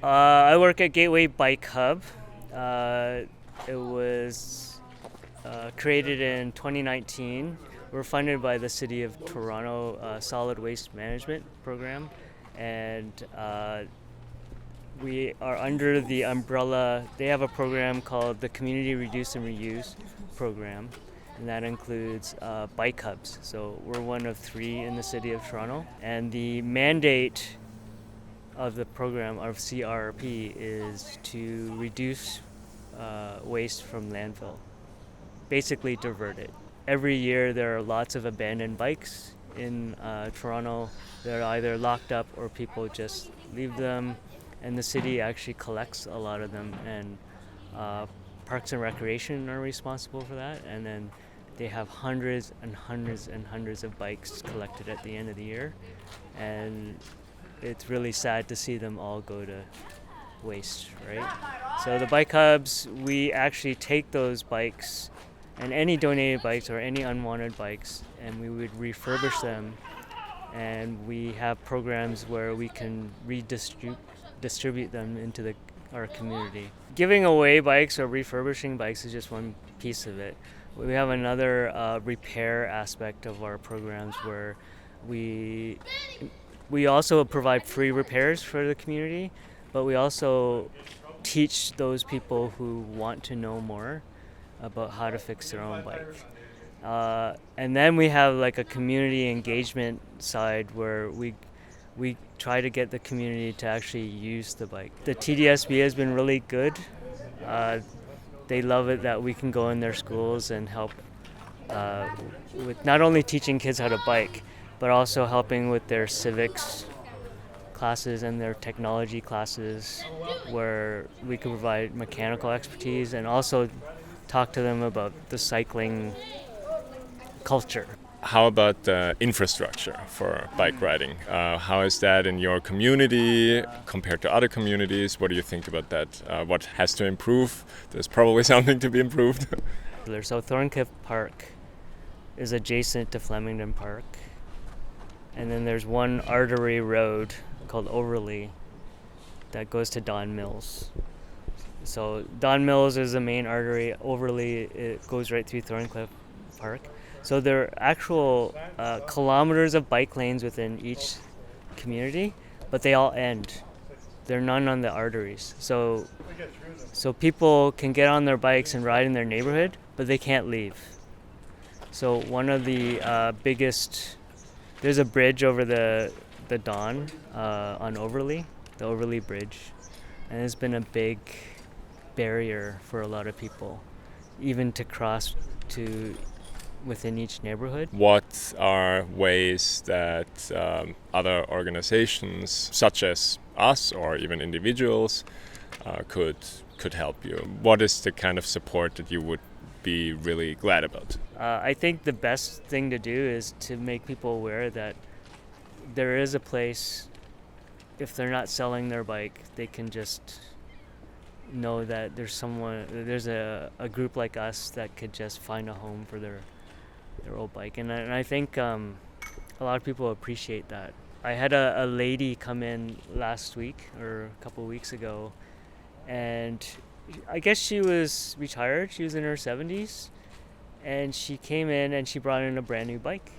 I work at Gateway Bikehub. It was created in 2019. We're funded by the City of Toronto Solid Waste Management Program, and we are under the umbrella. They have a program called the Community Reduce and Reuse program, and that includes bike hubs. So we're one of 3 in the City of Toronto, and the mandate of the program of CRP is to reduce waste from landfill, basically divert it. Every year there are lots of abandoned bikes in Toronto. They're either locked up or people just leave them, and the city actually collects a lot of them, and Parks and Recreation are responsible for that, and then they have hundreds and hundreds and hundreds of bikes collected at the end of the year, and it's really sad to see them all go to waste, right? So the bike hubs, we actually take those bikes and any donated bikes or any unwanted bikes, and we would refurbish them, and we have programs where we can distribute them into our community. Giving away bikes or refurbishing bikes is just one piece of it. We have another repair aspect of our programs where we also provide free repairs for the community, but we also teach those people who want to know more about how to fix their own bike. And then we have like a community engagement side where we try to get the community to actually use the bike. The TDSB has been really good. They love it that we can go in their schools and help with not only teaching kids how to bike, but also helping with their civics classes and their technology classes, where we can provide mechanical expertise and also talk to them about the cycling culture. How about the infrastructure for bike riding? How is that in your community compared to other communities? What do you think about that? What has to improve? There's probably something to be improved. So Thorncliffe Park is adjacent to Flemington Park. And then there's one artery road called Overlea that goes to Don Mills. So Don Mills is the main artery. Overlea, it goes right through Thorncliffe Park. So there are actual kilometers of bike lanes within each community, but they all end. There are none on the arteries. So people can get on their bikes and ride in their neighborhood, but they can't leave. So one of the biggest... There's a bridge over the Don on Overlea, the Overlea Bridge, and it's been a big barrier for a lot of people, even to cross to within each neighborhood. What are ways that other organizations, such as us or even individuals, could help you? What is the kind of support that you would be really glad about? I think the best thing to do is to make people aware that there is a place. If they're not selling their bike, they can just know that there's a group like us that could just find a home for their old bike. And I think a lot of people appreciate that. I had a lady come in last week or a couple of weeks ago, and I guess she was retired. She was in her 70s, and she came in and she brought in a brand new bike.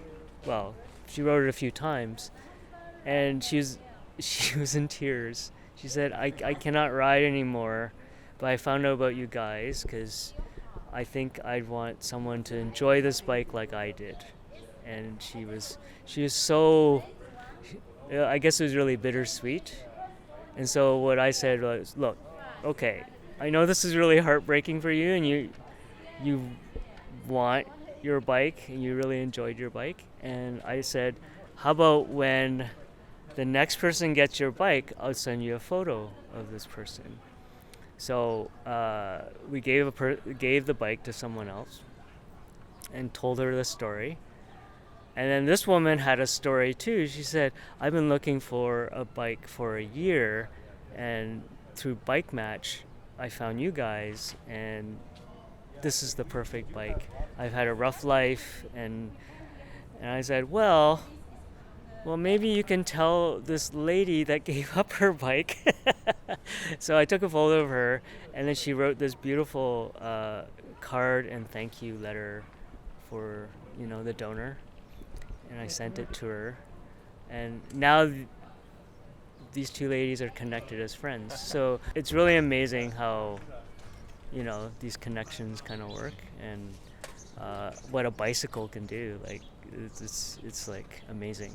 Well, she rode it a few times, and she was in tears. She said, I cannot ride anymore, but I found out about you guys because I think I'd want someone to enjoy this bike like I did. And she was so, I guess it was really bittersweet. And so what I said was, look, okay, I know this is really heartbreaking for you, and you want your bike and you really enjoyed your bike. And I said, how about when the next person gets your bike, I'll send you a photo of this person. So we gave the bike to someone else and told her the story. And then this woman had a story too. She said, I've been looking for a bike for a year, and through Bike Match I found you guys, and this is the perfect bike. I've had a rough life, and I said, well, maybe you can tell this lady that gave up her bike So I took a photo of her, and then she wrote this beautiful card and thank you letter for the donor, and I sent it to her, and now these two ladies are connected as friends. So it's really amazing how these connections kind of work, and what a bicycle can do. Like it's like amazing.